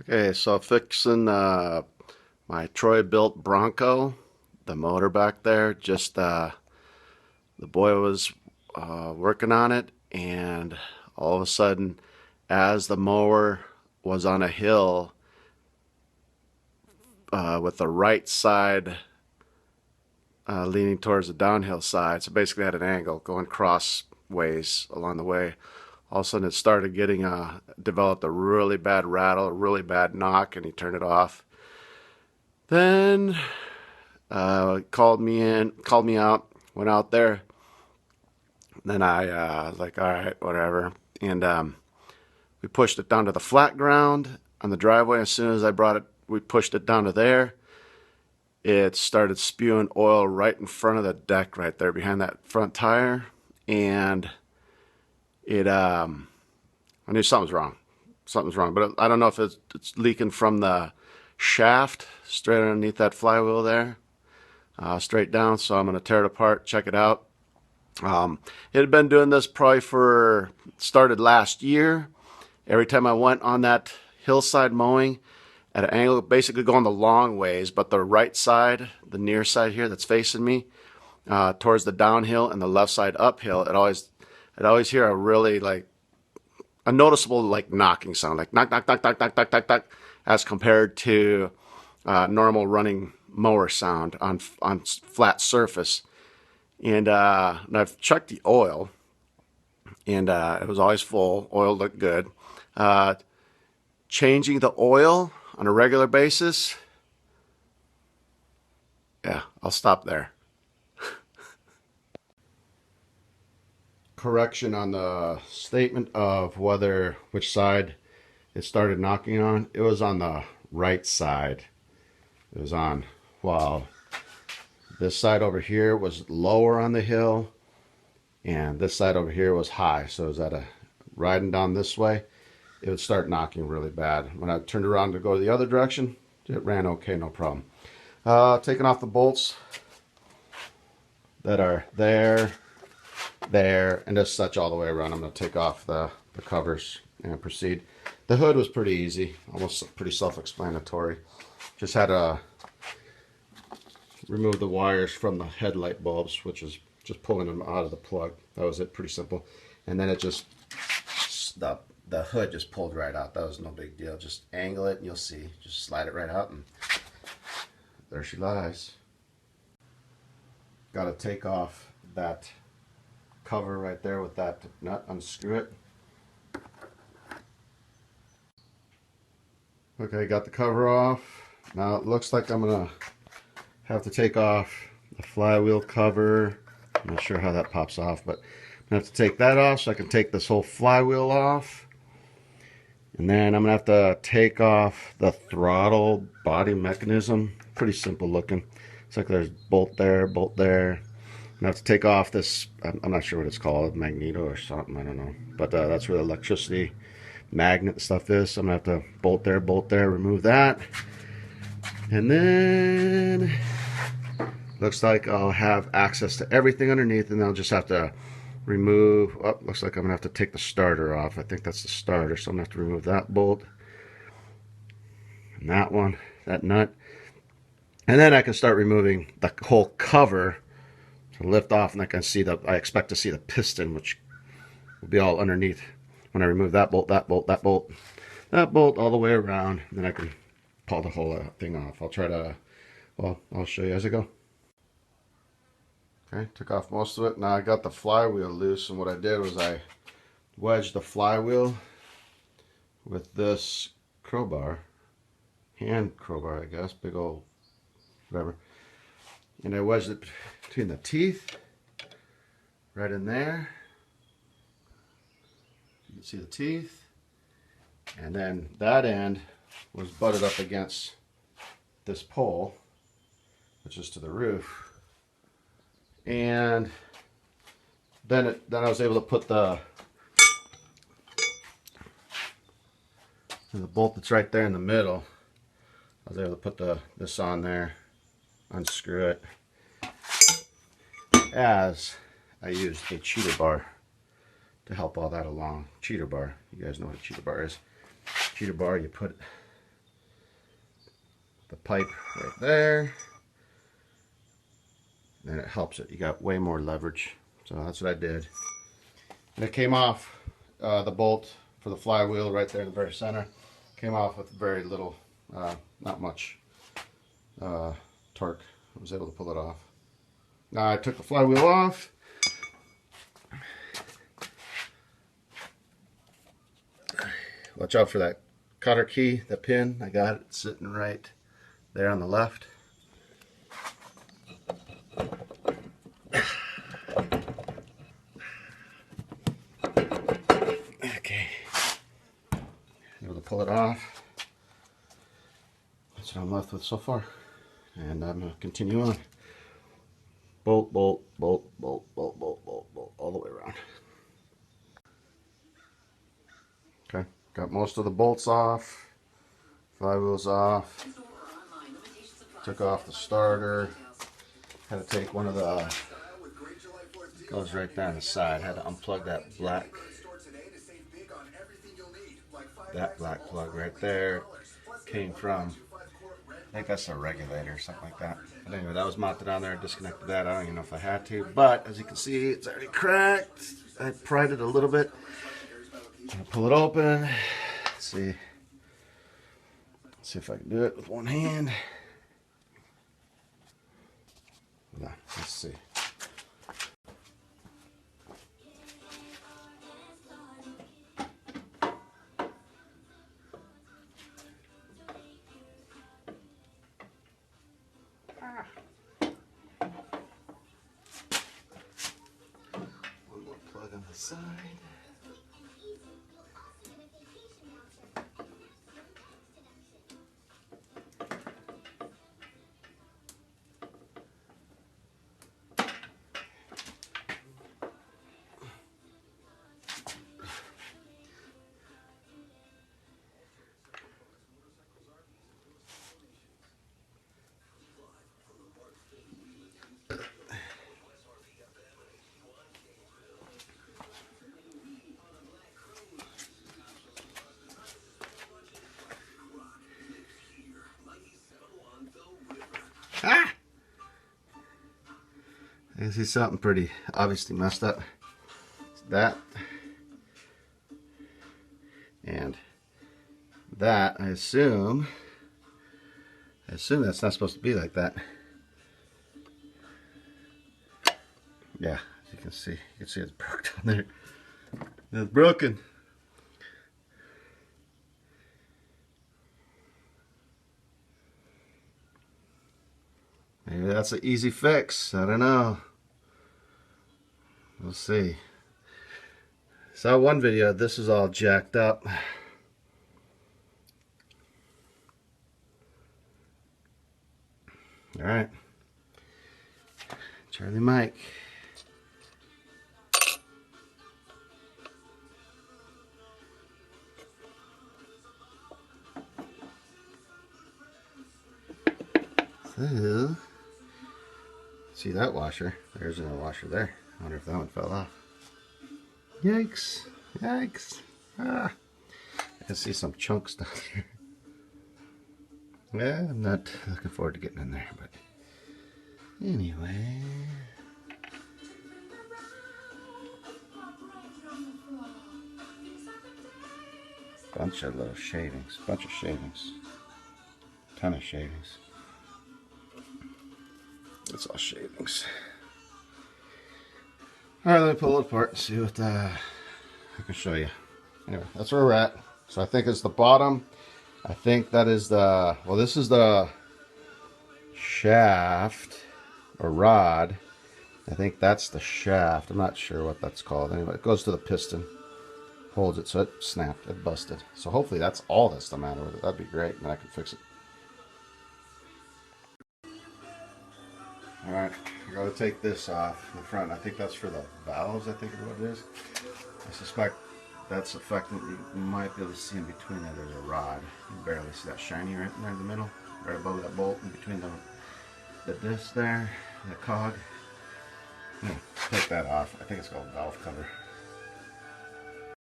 Okay, so fixing my Troy built Bronco, the motor back there. Just the boy was working on it, and all of a sudden, as the mower was on a hill with the right side leaning towards the downhill side, so basically at an angle, going crossways along the way. All of a sudden, it started getting developed a really bad rattle, a really bad knock, and he turned it off. Then called me out, went out there. Then I was like, all right, whatever. And we pushed it down to the flat ground on the driveway. As soon as we pushed it down to there. It started spewing oil right in front of the deck, right there behind that front tire, and I knew something was wrong. Something's wrong, but I don't know if it's leaking from the shaft straight underneath that flywheel there, straight down. So I'm gonna tear it apart, check it out. It had been doing this probably started last year. Every time I went on that hillside mowing at an angle, basically going the long ways, but the right side, the near side here that's facing me, towards the downhill, and the left side uphill, I'd always hear a really like a noticeable like knocking sound, like knock, knock, knock, knock, knock, knock, knock, knock, as compared to normal running mower sound on flat surface. And I've checked the oil, and it was always full. Oil looked good. Uh, Changing the oil on a regular basis, yeah, I'll stop there. Correction on the statement of which side it started knocking on. It was on the right side. It was on, wow. This side over here was lower on the hill, and this side over here was high. So it was riding down this way, it would start knocking really bad. When I turned around to go the other direction, it ran okay, no problem. Taking off the bolts that are there, and just such all the way around. I'm going to take off the covers and proceed. The hood was pretty easy, almost pretty self-explanatory. Just had to remove the wires from the headlight bulbs, which is just pulling them out of the plug. That was it, pretty simple. And then it just, the hood just pulled right out. That was no big deal. Just angle it and you'll see. Just slide it right out and there she lies. Got to take off that cover right there with that nut, unscrew it. Okay, got the cover off. Now it looks like I'm gonna have to take off the flywheel cover. I'm not sure how that pops off, but I'm gonna have to take that off so I can take this whole flywheel off. And then I'm gonna have to take off the throttle body mechanism. Pretty simple looking. It's like there's bolt there, bolt there. I'm gonna have to take off this, I'm not sure what it's called, magneto or something, I don't know. But that's where the electricity magnet stuff is. So I'm gonna have to bolt there, remove that. And then looks like I'll have access to everything underneath, and I'll just have to remove, oh, looks like I'm gonna have to take the starter off. I think that's the starter, so I'm gonna have to remove that bolt and that one, that nut. And then I can start removing the whole cover to lift off, and I expect to see the piston, which will be all underneath when I remove that bolt, that bolt, that bolt, that bolt all the way around. Then I can pull the whole thing off. I'll show you as I go. Okay, took off most of it. Now I got the flywheel loose, and what I did was I wedged the flywheel with this crowbar, hand crowbar I guess, big old whatever. And I wedged it between the teeth, right in there. You can see the teeth. And then that end was butted up against this pole, which is to the roof. And then I was able to put the bolt that's right there in the middle. I was able to put this on there, unscrew it, as I used a cheater bar to help all that along. Cheater bar, you guys know what a cheater bar is. Cheater bar, you put the pipe right there. And it helps it. You got way more leverage. So that's what I did. And it came off the bolt for the flywheel right there in the very center. Came off with very little, not much torque. I was able to pull it off. Now I took the flywheel off. Watch out for that cotter key, the pin. I got it sitting right there on the left. Okay, able to pull it off. That's what I'm left with so far, and I'm going to continue on. Bolt, bolt, bolt, bolt, bolt, bolt, bolt, bolt, all the way around. Okay, got most of the bolts off, flywheel's off, took off the starter, had to take one of the, goes right there on the side, had to unplug that black plug right there, came from, I think that's a regulator or something like that. But anyway, that was mounted on there, disconnected that, I don't even know if I had to, but as you can see, it's already cracked. I pried it a little bit. I'll pull it open, see if I can do it with one hand. Yeah, let's see. One more plug on the side. Ah! I see something pretty obviously messed up. It's that. And that, I assume that's not supposed to be like that. Yeah, as you can see it's broke down there. It's broken. Maybe that's an easy fix. I don't know. We'll see. Saw one video, this is all jacked up. Alright. Charlie Mike. So, see that washer? There's a washer there. I wonder if that one fell off. Yikes. Yikes. Ah. I can see some chunks down here. Yeah, I'm not looking forward to getting in there, but anyway. Bunch of little shavings. Bunch of shavings. Ton of shavings. It's all shavings. Alright, let me pull it apart and see what I can show you. Anyway, that's where we're at. So I think it's the bottom. I think that is the, well, this is the shaft or rod. I think that's the shaft. I'm not sure what that's called. Anyway, it goes to the piston. Holds it, so it snapped, it busted. So hopefully that's all that's the matter with it. That'd be great, and then I can fix it. Alright, I gotta take this off the front. I think that's for the valves, I think is what it is. I suspect that's affecting, you might be able to see in between there, there's a rod. You can barely see that shiny right there in the middle, right above that bolt, in between the disc there, the cog. I'm gonna take that off. I think it's called valve cover.